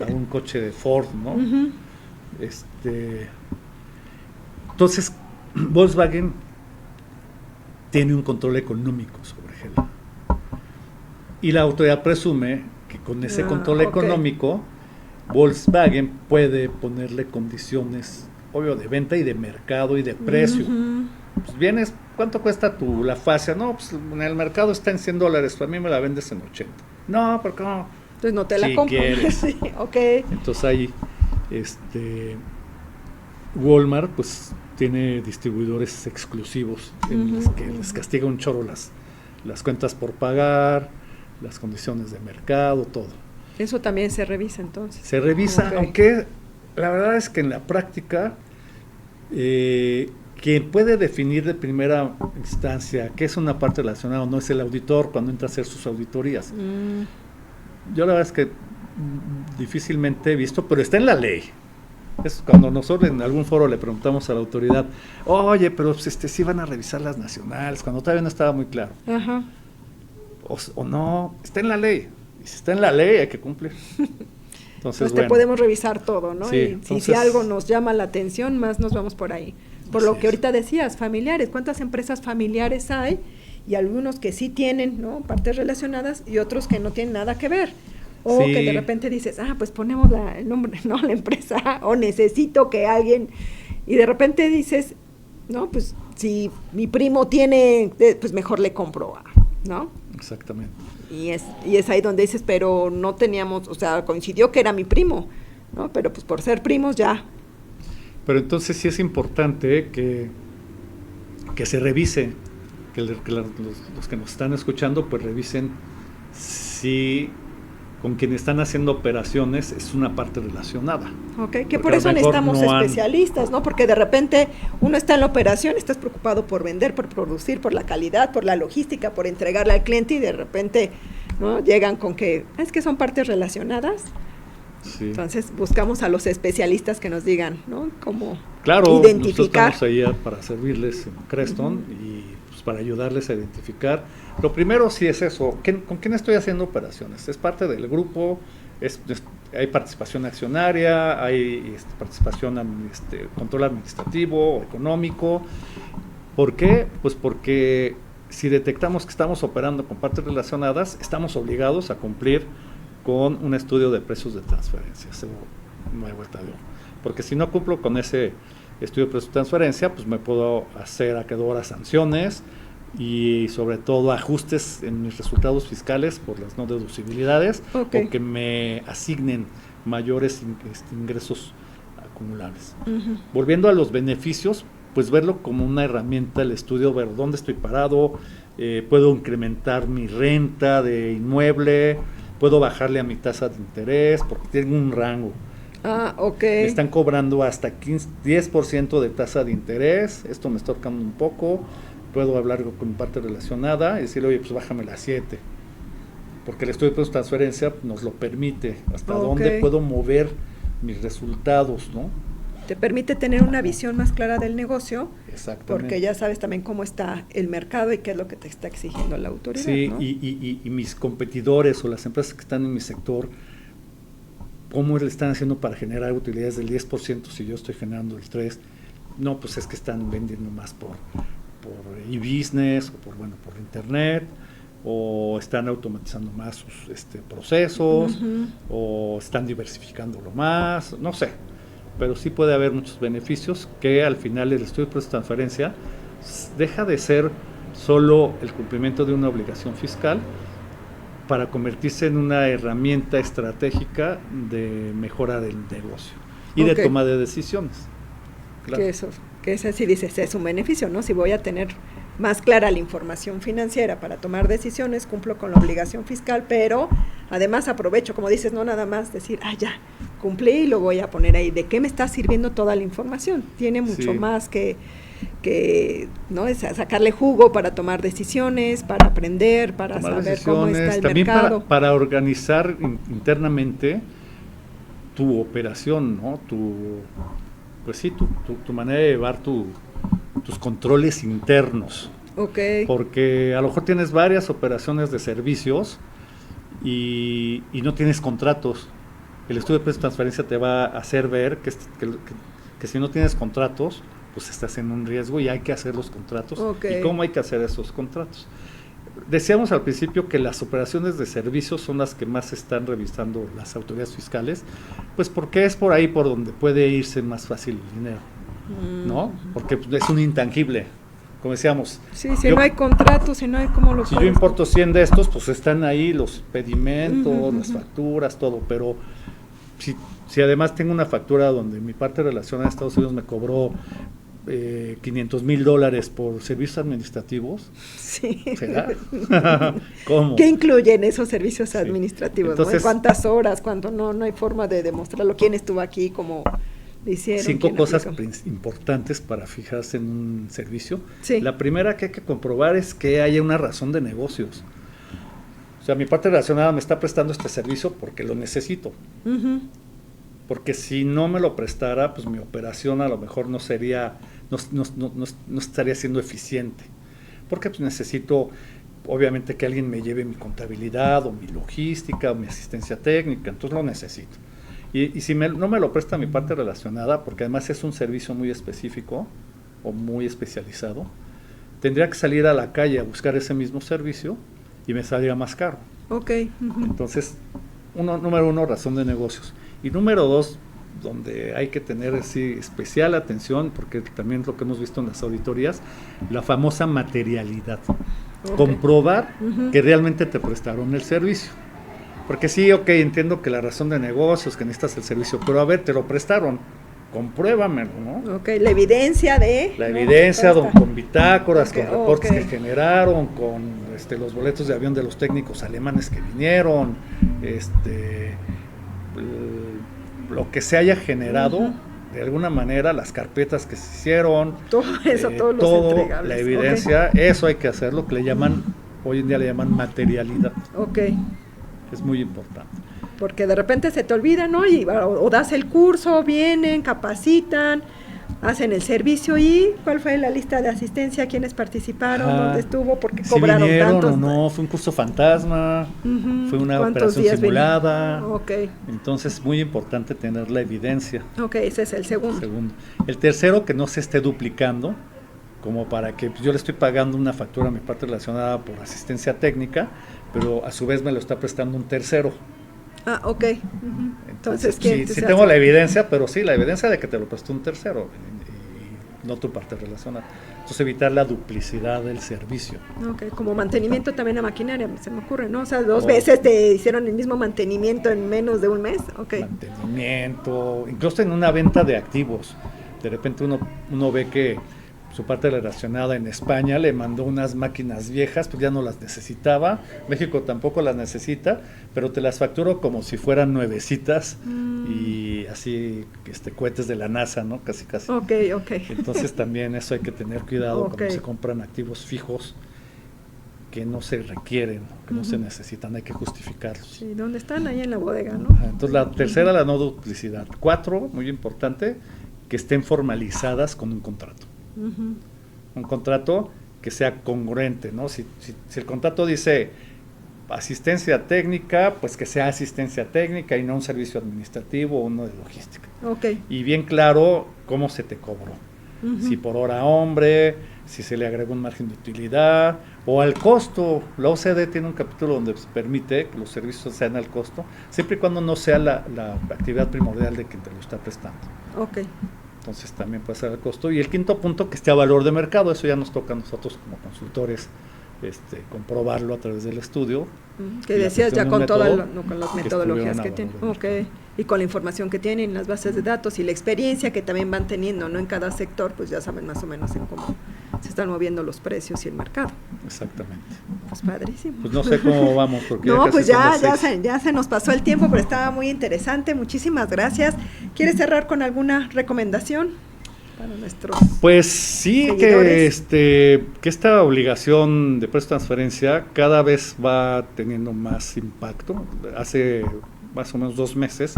a un coche de Ford, ¿no? Entonces, Volkswagen tiene un control económico sobre Gela. Y la autoridad presume que con ese control económico, Volkswagen puede ponerle condiciones, obvio, de venta y de mercado y de precio. Pues vienes, ¿cuánto cuesta la fascia? No, pues en el mercado está en $100, a mí me la vendes en 80. No, ¿por qué no? Entonces no te la compro. Sí, entonces ahí, Walmart, pues tiene distribuidores exclusivos en los que les castiga un chorro las cuentas por pagar, las condiciones de mercado, todo. Eso también se revisa entonces. Se revisa, aunque la verdad es que en la práctica, quien puede definir de primera instancia qué es una parte relacionada o no es el auditor cuando entra a hacer sus auditorías. Yo la verdad es que difícilmente he visto, pero está en la ley. Es cuando nosotros en algún foro le preguntamos a la autoridad, oye, pero sí van a revisar las nacionales, cuando todavía no estaba muy claro. O no, está en la ley. Y si está en la ley, hay que cumplir. Entonces, pues podemos revisar todo, ¿no? Sí, y entonces, si algo nos llama la atención, más nos vamos por ahí. Por lo que ahorita decías, familiares, ¿cuántas empresas familiares hay? Y algunos que sí tienen, ¿no?, partes relacionadas y otros que no tienen nada que ver. O que de repente dices, pues ponemos el nombre, ¿no?, la empresa, o necesito que alguien, y de repente dices, no, pues si mi primo tiene, pues mejor le compro, ¿no? Exactamente. Y es ahí donde dices, pero no teníamos, o sea, coincidió que era mi primo, ¿no? Pero pues por ser primos ya. Pero entonces sí es importante que se revise, que los que nos están escuchando pues revisen si con quien están haciendo operaciones es una parte relacionada. Que por eso necesitamos especialistas, ¿no? Porque de repente uno está en la operación, estás preocupado por vender, por producir, por la calidad, por la logística, por entregarle al cliente y de repente, ¿no?, llegan con que es que son partes relacionadas. Entonces buscamos a los especialistas que nos digan, ¿no?, cómo identificar. Nosotros estamos ahí para servirles en Creston y pues para ayudarles a identificar. Lo primero sí es eso, ¿con quién estoy haciendo operaciones? Es parte del grupo, hay participación accionaria, hay participación, control administrativo o económico. ¿Por qué? Pues porque si detectamos que estamos operando con partes relacionadas, estamos obligados a cumplir con un estudio de precios de transferencia. Eso no hay vuelta de hoja. Porque si no cumplo con ese estudio de precios de transferencia, pues me puedo hacer acreedoras sanciones y sobre todo ajustes en mis resultados fiscales por las no deducibilidades o que me asignen mayores ingresos acumulables. Volviendo a los beneficios, pues verlo como una herramienta, el estudio, ver dónde estoy parado, puedo incrementar mi renta de inmueble, puedo bajarle a mi tasa de interés porque tengo un rango. Me están cobrando hasta 10% de tasa de interés, esto me está tocando un poco, puedo hablar con mi parte relacionada y decirle, oye, pues bájame las 7, porque el estudio de procesos de transferencia nos lo permite, hasta dónde puedo mover mis resultados, ¿no? Te permite tener una visión más clara del negocio, porque ya sabes también cómo está el mercado y qué es lo que te está exigiendo la autoridad. Sí, ¿no? y mis competidores o las empresas que están en mi sector, ¿cómo le están haciendo para generar utilidades del 10% si yo estoy generando el 3%? No, pues es que están vendiendo más por e-business o por internet, o están automatizando más sus procesos, o están diversificándolo más, no sé, pero sí puede haber muchos beneficios que al final el estudio de procesos de transferencia deja de ser solo el cumplimiento de una obligación fiscal para convertirse en una herramienta estratégica de mejora del negocio y de toma de decisiones. Claro. Que ese sí dices, es un beneficio, ¿no? Si voy a tener más clara la información financiera para tomar decisiones, cumplo con la obligación fiscal, pero además aprovecho, como dices, no nada más decir, ya, cumplí y lo voy a poner ahí. ¿De qué me está sirviendo toda la información? Tiene mucho más que no es sacarle jugo para tomar decisiones, para aprender, para saber cómo está el también mercado. Para organizar internamente tu operación, ¿no? Tu manera de llevar tus controles internos. Porque a lo mejor tienes varias operaciones de servicios y no tienes contratos. El estudio de precios de transferencia te va a hacer ver que si no tienes contratos, pues estás en un riesgo y hay que hacer los contratos. ¿Y cómo hay que hacer esos contratos? Decíamos al principio que las operaciones de servicios son las que más están revisando las autoridades fiscales, pues porque es por ahí por donde puede irse más fácil el dinero, ¿no? Porque es un intangible, como decíamos. Sí, si no hay contratos, si no hay cómo los... Si yo importo 100 de estos, pues están ahí los pedimentos, las facturas, todo, pero si además tengo una factura donde mi parte relacionada a Estados Unidos me cobró $500,000 por servicios administrativos. Sí. ¿Será? ¿Cómo? ¿Qué incluyen esos servicios administrativos? Entonces, ¿no? ¿Cuántas horas? ¿Cuánto? No hay forma de demostrarlo. ¿Quién estuvo aquí? ¿Cómo lo hicieron? 5 cosas importantes para fijarse en un servicio. Sí. La primera que hay que comprobar es que haya una razón de negocios. O sea, mi parte relacionada me está prestando este servicio porque lo necesito. Porque si no me lo prestara, pues mi operación a lo mejor no estaría siendo eficiente. Porque pues necesito, obviamente, que alguien me lleve mi contabilidad, o mi logística, o mi asistencia técnica, entonces lo necesito. Y si no me lo presta mi parte relacionada, porque además es un servicio muy específico, o muy especializado, tendría que salir a la calle a buscar ese mismo servicio, y me saldría más caro. Entonces, número 1, razón de negocios. Y número 2, donde hay que tener especial atención, porque también lo que hemos visto en las auditorías, la famosa materialidad. Comprobar que realmente te prestaron el servicio. Porque sí, entiendo que la razón de negocios, que necesitas el servicio, pero a ver, te lo prestaron, compruébamelo, ¿no? La evidencia de... La evidencia con bitácoras, con reportes que generaron, con los boletos de avión de los técnicos alemanes que vinieron, lo que se haya generado, de alguna manera, las carpetas que se hicieron, todo eso, todos los entregables. La evidencia, eso hay que hacerlo, que hoy en día le llaman materialidad. Es muy importante. Porque de repente se te olvida, ¿no? O das el curso, vienen, capacitan, hacen el servicio. ¿Y cuál fue la lista de asistencia? ¿Quiénes participaron? ¿Dónde estuvo? ¿Por qué cobraron tantos? No, fue un curso fantasma, fue una operación simulada. Entonces es muy importante tener la evidencia. Ese es el segundo. El tercero, que no se esté duplicando, como para que yo le estoy pagando una factura a mi parte relacionada por asistencia técnica, pero a su vez me lo está prestando un tercero. Entonces sí tengo la evidencia, pero sí, la evidencia de que te lo prestó un tercero y no tu parte relacionada. Entonces evitar la duplicidad del servicio. Como mantenimiento también a maquinaria, se me ocurre, ¿no? O sea, 2 veces te hicieron el mismo mantenimiento en menos de un mes. Mantenimiento, incluso en una venta de activos. De repente uno ve que su parte relacionada en España le mandó unas máquinas viejas, pues ya no las necesitaba. México tampoco las necesita, pero te las facturo como si fueran nuevecitas y así cohetes de la NASA, ¿no? Casi. Ok. Entonces también eso hay que tener cuidado Ok. cuando se compran activos fijos que no se requieren, que no se necesitan, hay que justificarlos. Sí, ¿dónde están? Ahí en la bodega, ¿no? Entonces la tercera, la no duplicidad. 4, muy importante, que estén formalizadas con un contrato. Un contrato que sea congruente, ¿no? Si el contrato dice asistencia técnica, pues que sea asistencia técnica y no un servicio administrativo o uno de logística. Ok. Y bien claro cómo se te cobró. Si por hora hombre, si se le agrega un margen de utilidad o al costo. La OCDE tiene un capítulo donde permite que los servicios sean al costo, siempre y cuando no sea la actividad primordial de quien te lo está prestando. Ok. Entonces también puede ser al costo. Y el quinto punto, que esté a valor de mercado. Eso ya nos toca a nosotros como consultores comprobarlo a través del estudio. Que decías ya con todas con las que metodologías que tienen. estuvieron a valor de mercado. Y con la información que tienen, las bases de datos y la experiencia que también van teniendo, ¿no? En cada sector, pues ya saben más o menos en cómo se están moviendo los precios y el mercado. Exactamente. Pues padrísimo. Pues no sé cómo vamos, porque no, casi pues son las 6. ya se nos pasó el tiempo, pero estaba muy interesante. Muchísimas gracias. ¿Quieres cerrar con alguna recomendación para nuestros Pues sí, seguidores? que esta obligación de precio de transferencia cada vez va teniendo más impacto. Hace más o menos 2 meses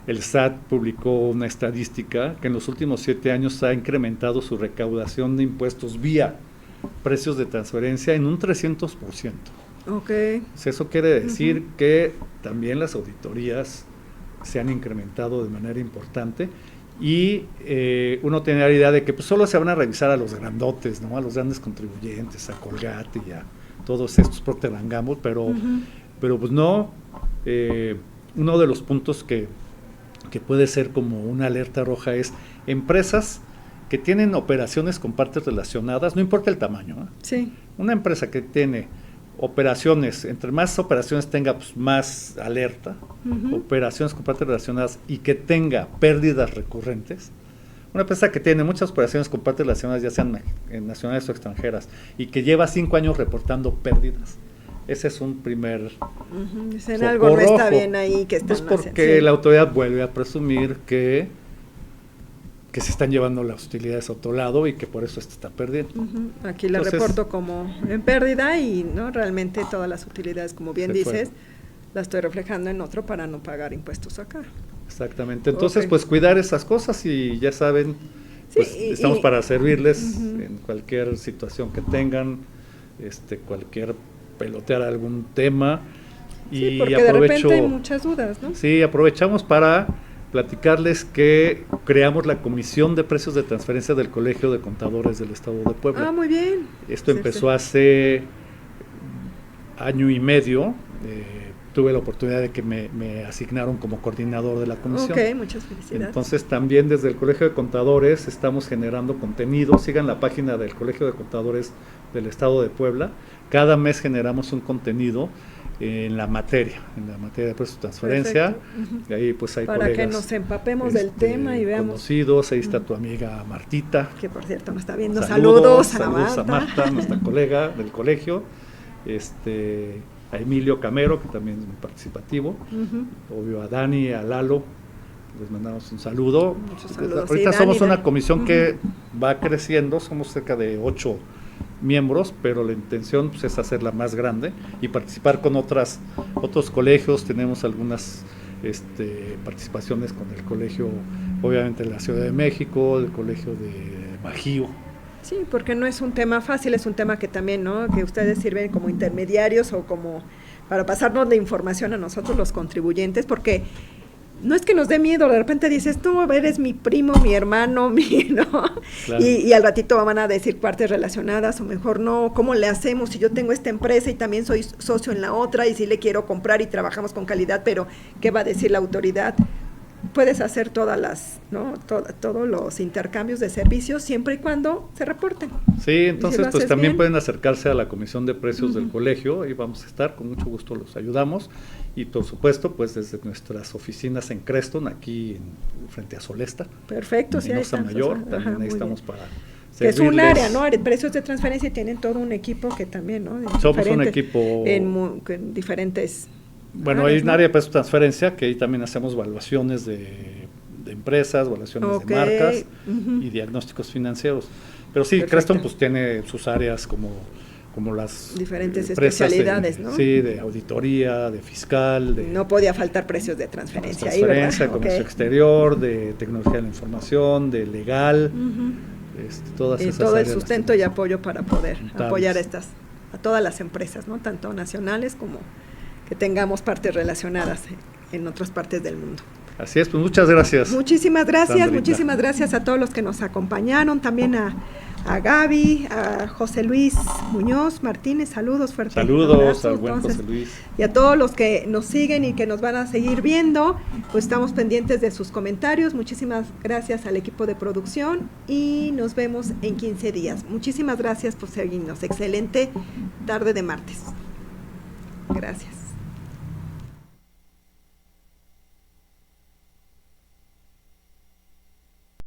el SAT publicó una estadística que en los últimos 7 años ha incrementado su recaudación de impuestos vía precios de transferencia en un 300%. Ok. Eso quiere decir que también las auditorías se han incrementado de manera importante y uno tiene la idea de que pues solo se van a revisar a los grandotes, ¿no? A los grandes contribuyentes, a Colgate y a todos estos, Procter & Gamble, pero pues no. Uno de los puntos que puede ser como una alerta roja es empresas que tienen operaciones con partes relacionadas, no importa el tamaño, ¿eh? Sí. Una empresa que tiene operaciones, entre más operaciones tenga, pues más alerta, operaciones con partes relacionadas y que tenga pérdidas recurrentes. Una empresa que tiene muchas operaciones con partes relacionadas, ya sean nacionales o extranjeras, y que lleva 5 años reportando pérdidas. Ese es un primer Dicen algo no está bien ahí, que están pues porque sí. la autoridad vuelve a presumir que se están llevando las utilidades a otro lado y que por eso está perdiendo. Aquí la reporto como en pérdida y no realmente todas las utilidades, como bien dices, las estoy reflejando en otro para no pagar impuestos acá. Exactamente. Entonces, pues cuidar esas cosas y ya saben, pues estamos para servirles en cualquier situación que tengan, cualquier pelotear algún tema. Sí, y porque de repente hay muchas dudas, ¿no? Sí, aprovechamos para platicarles que creamos la Comisión de Precios de Transferencia del Colegio de Contadores del Estado de Puebla. Ah, muy bien. Esto empezó hace año y medio. Tuve la oportunidad de que me asignaron como coordinador de la comisión. Ok, muchas felicidades. Entonces también desde el Colegio de Contadores estamos generando contenido. Sigan la página del Colegio de Contadores del Estado de Puebla. Cada mes generamos un contenido en la materia de precios de transferencia. Y ahí pues hay para colegas, que nos empapemos del tema y veamos. Conocidos, ahí está tu amiga Martita. Que por cierto nos está viendo. Saludos a Marta, nuestra colega del colegio. A Emilio Camero, que también es muy participativo. Obvio a Dani, a Lalo. Les mandamos un saludo. Muchos saludos. Ahorita sí, somos Dani, una comisión que va creciendo, somos cerca de 8 miembros, pero la intención pues, es hacerla más grande y participar con otros colegios. Tenemos algunas participaciones con el colegio, obviamente de la Ciudad de México, el colegio de Bajío. Sí, porque no es un tema fácil, es un tema que también, ¿no? Que ustedes sirven como intermediarios o como para pasarnos la información a nosotros los contribuyentes, porque no es que nos dé miedo, de repente dices, tú eres mi primo, mi hermano, ¿no? Claro. Y al ratito van a decir partes relacionadas, o mejor no, ¿cómo le hacemos si yo tengo esta empresa y también soy socio en la otra y sí le quiero comprar y trabajamos con calidad, pero ¿qué va a decir la autoridad? Puedes hacer todas las, ¿no? Todos los intercambios de servicios siempre y cuando se reporten. Sí, entonces si pues también bien, pueden acercarse a la Comisión de Precios del colegio, ahí vamos a estar, con mucho gusto los ayudamos, y por supuesto pues desde nuestras oficinas en Creston, aquí frente a Solesta. Perfecto, sí, en Osa Mayor, también ahí estamos para servirles. Que es un área, ¿no? Precios de transferencia, y tienen todo un equipo que también, ¿no? Somos un equipo en diferentes. Bueno, hay un área de precios de transferencia que ahí también hacemos evaluaciones de de empresas, evaluaciones de marcas y diagnósticos financieros. Pero sí, Perfecto. Creston pues tiene sus áreas como las diferentes especialidades, ¿no? Sí, de auditoría, de fiscal, de no podía faltar precios de transferencia, de comercio exterior, de tecnología de la información, de legal, todas esas todo el áreas sustento y apoyo para poder contables. apoyar a todas las empresas, ¿no? Tanto nacionales como que tengamos partes relacionadas en otras partes del mundo. Así es, pues muchas gracias. Muchísimas gracias, Sandrita. muchísimas gracias a todos los que nos acompañaron, también a Gaby, a José Luis Muñoz Martínez, saludos fuertes. Saludos al buen José Luis. Y a todos los que nos siguen y que nos van a seguir viendo, pues estamos pendientes de sus comentarios. Muchísimas gracias al equipo de producción y nos vemos en 15 días. Muchísimas gracias por seguirnos. Excelente tarde de martes. Gracias.